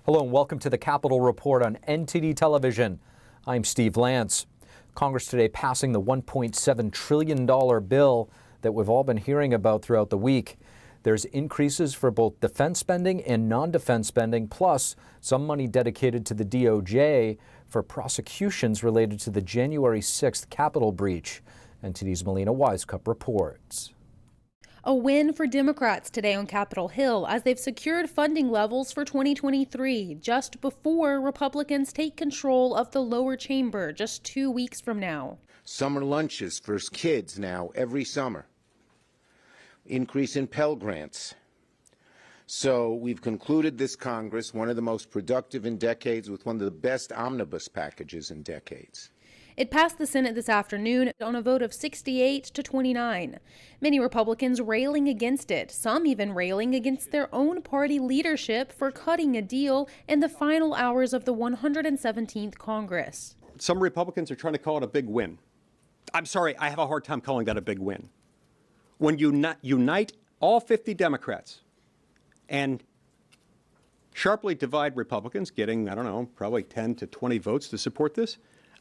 Hello and welcome to the Capital Report on NTD Television. I'm Steve Lance. Congress today passing the $1.7 trillion bill that we've all been hearing about throughout the week. There's increases for both defense spending and non-defense spending, plus some money dedicated to the DOJ for prosecutions related to the January 6th Capitol breach. NTD's Melina Wisecup reports. A win for Democrats today on Capitol Hill as they've secured funding levels for 2023 just before Republicans take control of the lower chamber just 2 weeks from now. Summer lunches for kids now every summer. Increase in Pell Grants. So we've concluded this Congress, one of the most productive in decades, with one of the best omnibus packages in decades. It passed the Senate this afternoon on a vote of 68 to 29. Many Republicans railing against it, some even railing against their own party leadership for cutting a deal in the final hours of the 117th Congress. Some Republicans are trying to call it a big win. I'm sorry, I have a hard time calling that a big win. When you unite all 50 Democrats and sharply divide Republicans, getting, I don't know, probably 10 to 20 votes to support this,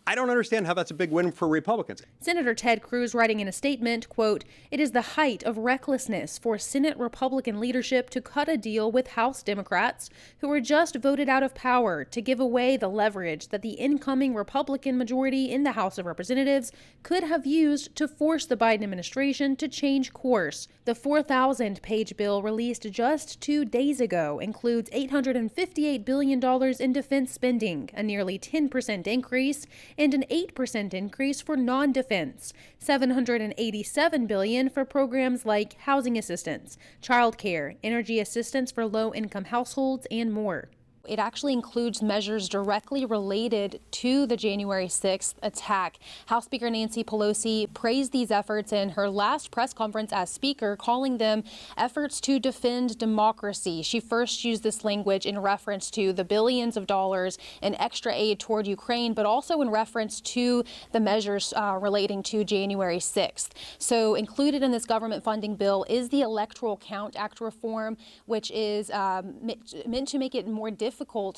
I don't understand how that's a big win for Republicans. Senator Ted Cruz writing in a statement, quote, "It is the height of recklessness for Senate Republican leadership to cut a deal with House Democrats who were just voted out of power to give away the leverage that the incoming Republican majority in the House of Representatives could have used to force the Biden administration to change course." The 4,000-page bill released just 2 days ago includes $858 billion in defense spending, a nearly 10% increase, and an 8% increase for non-defense, $787 billion for programs like housing assistance, child care, energy assistance for low-income households, and more. It actually includes measures directly related to the January 6th attack. House Speaker Nancy Pelosi praised these efforts in her last press conference as Speaker, calling them efforts to defend democracy. She first used this language in reference to the billions of dollars in extra aid toward Ukraine, but also in reference to the measures relating to January 6th. So included in this government funding bill is the Electoral Count Act reform, which is meant to make it more difficult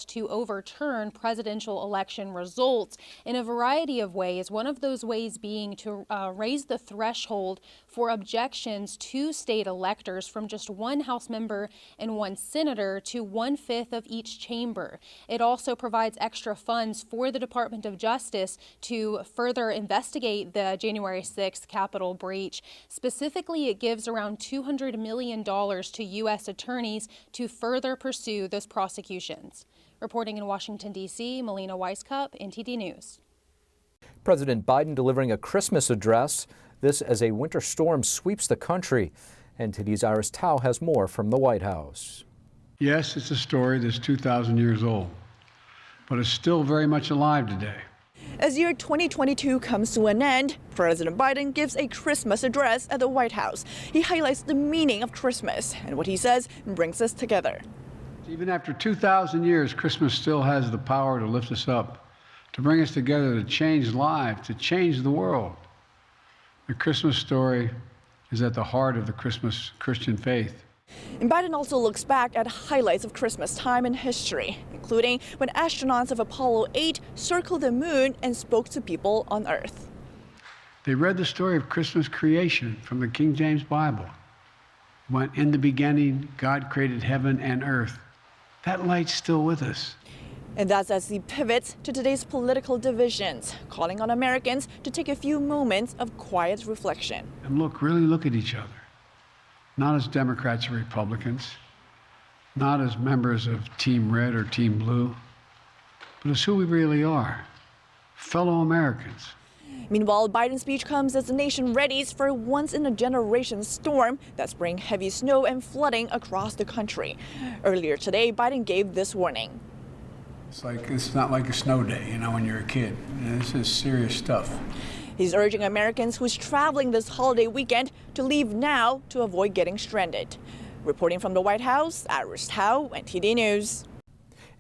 to overturn presidential election results in a variety of ways. One of those ways being to raise the threshold for objections to state electors from just one House member and one senator to 1/5 of each chamber. It also provides extra funds for the Department of Justice to further investigate the January 6th Capitol breach. Specifically, it gives around $200 million to U.S. attorneys to further pursue those prosecutions. Reporting in Washington, D.C., Melina Wisecup, NTD News. President Biden delivering a Christmas address, this as a winter storm sweeps the country. NTD's Iris Tao has more from the White House. Yes, it's a story that's 2,000 years old, but it's still very much alive today. As year 2022 comes to an end, President Biden gives a Christmas address at the White House. He highlights the meaning of Christmas and what he says brings us together. Even after 2,000 years, Christmas still has the power to lift us up, to bring us together, to change lives, to change the world. The Christmas story is at the heart of the Christmas Christian faith. And Biden also looks back at highlights of Christmas time in history, including when astronauts of Apollo 8 circled the moon and spoke to people on Earth. They read the story of Christmas creation from the King James Bible. When in the beginning, God created heaven and earth. That light's still with us. And that's as he pivots to today's political divisions, calling on Americans to take a few moments of quiet reflection. And really look at each other. Not as Democrats or Republicans, not as members of Team Red or Team Blue, but as who we really are, fellow Americans. Meanwhile, Biden's speech comes as the nation readies for a once-in-a-generation storm that's bringing heavy snow and flooding across the country. Earlier today, Biden gave this warning. It's not like a snow day, when you're a kid. This is serious stuff. He's urging Americans who's traveling this holiday weekend to leave now to avoid getting stranded. Reporting from the White House, Iris Tao, NTD News.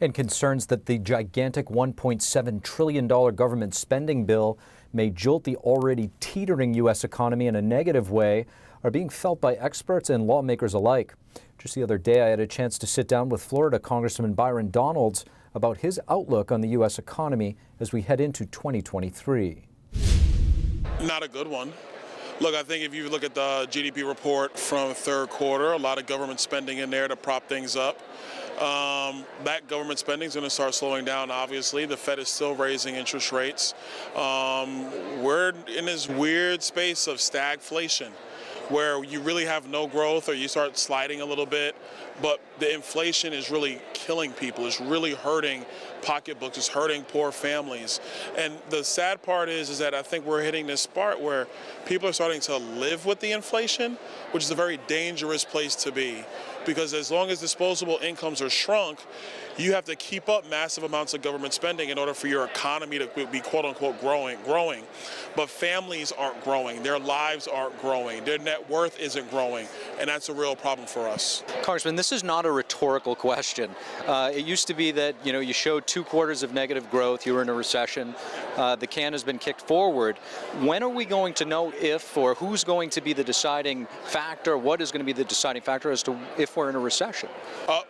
And concerns that the gigantic $1.7 trillion government spending bill may jolt the already teetering U.S. economy in a negative way are being felt by experts and lawmakers alike. Just the other day, I had a chance to sit down with Florida Congressman Byron Donalds about his outlook on the U.S. economy as we head into 2023. Not a good one. Look, I think if you look at the GDP report from third quarter, a lot of government spending in there to prop things up. That government spending is going to start slowing down, obviously. The Fed is still raising interest rates. We're in this weird space of stagflation, where you really have no growth or you start sliding a little bit, but the inflation is really killing people. It's really hurting pocketbooks. It's hurting poor families. And the sad part is that I think we're hitting this part where people are starting to live with the inflation, which is a very dangerous place to be. Because as long as disposable incomes are shrunk, you have to keep up massive amounts of government spending in order for your economy to be quote unquote growing. But families aren't growing, their lives aren't growing, their net worth isn't growing, and that's a real problem for us. Congressman, this is not a rhetorical question. It used to be that, you showed 2 quarters of negative growth, you were in a recession, the can has been kicked forward. When are we going to know if or who's going to be the deciding factor, what is going to be the deciding factor as to if we're in a recession?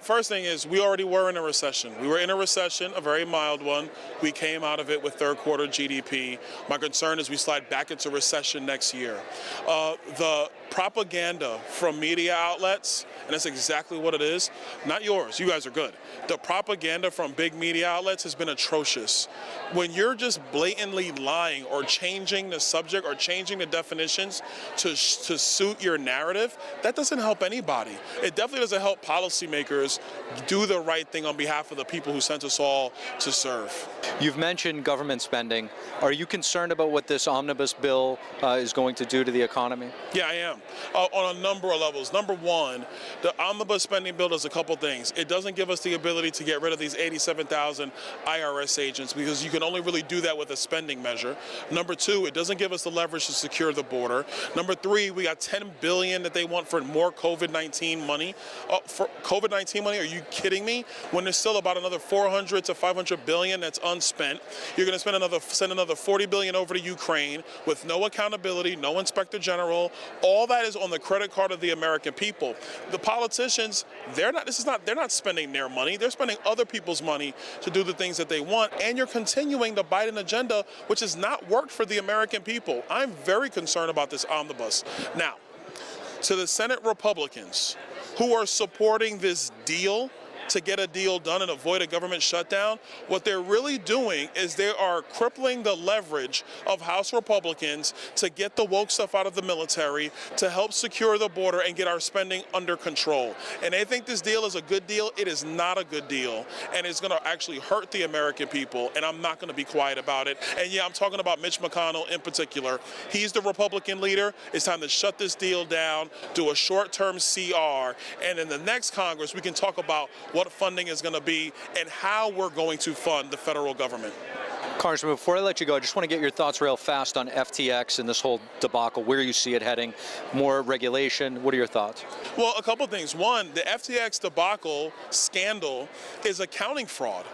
First thing is, we already were in a recession. We were in a recession, a very mild one. We came out of it with third quarter GDP. My concern is we slide back into recession next year. The propaganda from media outlets, and that's exactly what it is, not yours, you guys are good. The propaganda from big media outlets has been atrocious. When you're just blatantly lying or changing the subject or changing the definitions to suit your narrative, that doesn't help anybody. It definitely doesn't help policymakers do the right thing on behalf of the people who sent us all to serve. You've mentioned government spending. Are you concerned about what this omnibus bill is going to do to the economy? Yeah, I am. On a number of levels. Number one, the omnibus spending bill does a couple things. It doesn't give us the ability to get rid of these 87,000 IRS agents because you can only really do that with a spending measure. Number two, it doesn't give us the leverage to secure the border. Number three, we got $10 billion that they want for more COVID-19 money. For COVID-19 money, are you kidding me? When there's still about another 400 to 500 billion that's unspent, you're going to send another 40 billion over to Ukraine with no accountability, no inspector general. All that is on the credit card of the American people. The politicians, they're not spending their money. They're spending other people's money to do the things that they want. And you're continuing the Biden agenda, which has not worked for the American people. I'm very concerned about this omnibus. Now, to the Senate Republicans who are supporting this deal to get a deal done and avoid a government shutdown, what they're really doing is they are crippling the leverage of House Republicans to get the woke stuff out of the military, to help secure the border and get our spending under control. And they think this deal is a good deal. It is not a good deal, and it's going to actually hurt the American people, and I'm not going to be quiet about it. And yeah, I'm talking about Mitch McConnell in particular. He's the Republican leader. It's time to shut this deal down, do a short-term CR, and in the next Congress, we can talk about what funding is going to be and how we're going to fund the federal government. Congressman, before I let you go, I just want to get your thoughts real fast on FTX and this whole debacle, where you see it heading, more regulation. What are your thoughts? Well, a couple things. One, the FTX debacle scandal is accounting fraud.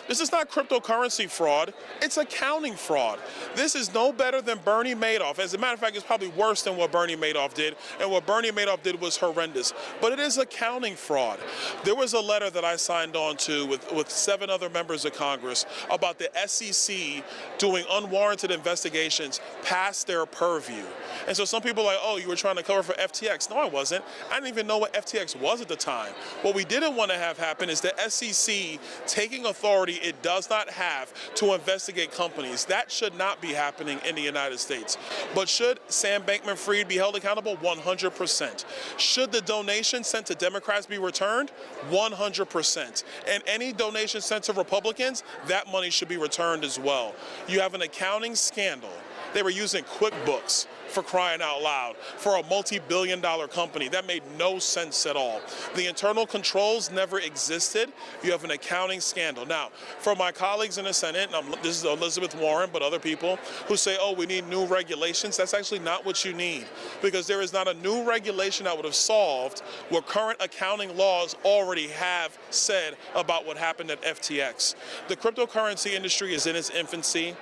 This is not cryptocurrency fraud, it's accounting fraud. This is no better than Bernie Madoff. As a matter of fact, it's probably worse than what Bernie Madoff did, and what Bernie Madoff did was horrendous. But it is accounting fraud. There was a letter that I signed on to with 7 other members of Congress about the SEC doing unwarranted investigations past their purview. And so some people are like, oh, you were trying to cover for FTX. No, I wasn't. I didn't even know what FTX was at the time. What we didn't want to have happen is the SEC taking authority it does not have to investigate companies. That should not be happening in the United States. But should Sam Bankman-Fried be held accountable? 100%. Should the donation sent to Democrats be returned? 100%. And any donation sent to Republicans, that money should be returned as well. You have an accounting scandal. They were using QuickBooks, for crying out loud, for a multi-billion-dollar company. That made no sense at all. The internal controls never existed. You have an accounting scandal. Now, for my colleagues in the Senate, and this is Elizabeth Warren, but other people who say, oh, we need new regulations, that's actually not what you need, because there is not a new regulation that would have solved what current accounting laws already have said about what happened at FTX. The cryptocurrency industry is in its infancy.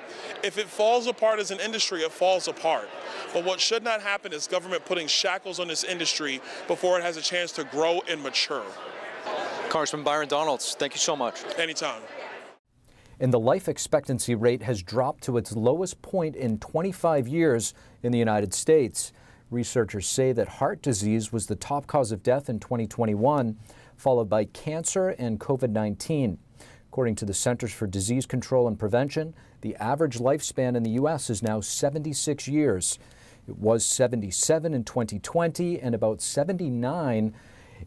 If it falls apart as an industry, it falls apart. But what should not happen is government putting shackles on this industry before it has a chance to grow and mature. Congressman Byron Donalds, thank you so much. Anytime. And the life expectancy rate has dropped to its lowest point in 25 years in the United States. Researchers say that heart disease was the top cause of death in 2021, followed by cancer and COVID-19. According to the Centers for Disease Control and Prevention, the average lifespan in the U.S. is now 76 years. It was 77 in 2020 and about 79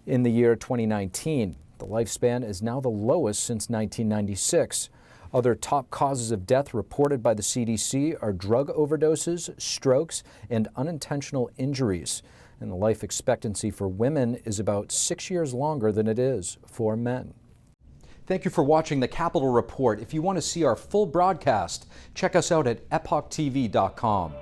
in the year 2019. The lifespan is now the lowest since 1996. Other top causes of death reported by the CDC are drug overdoses, strokes, and unintentional injuries. And the life expectancy for women is about 6 years longer than it is for men. Thank you for watching the Capitol Report. If you want to see our full broadcast, check us out at epochtv.com.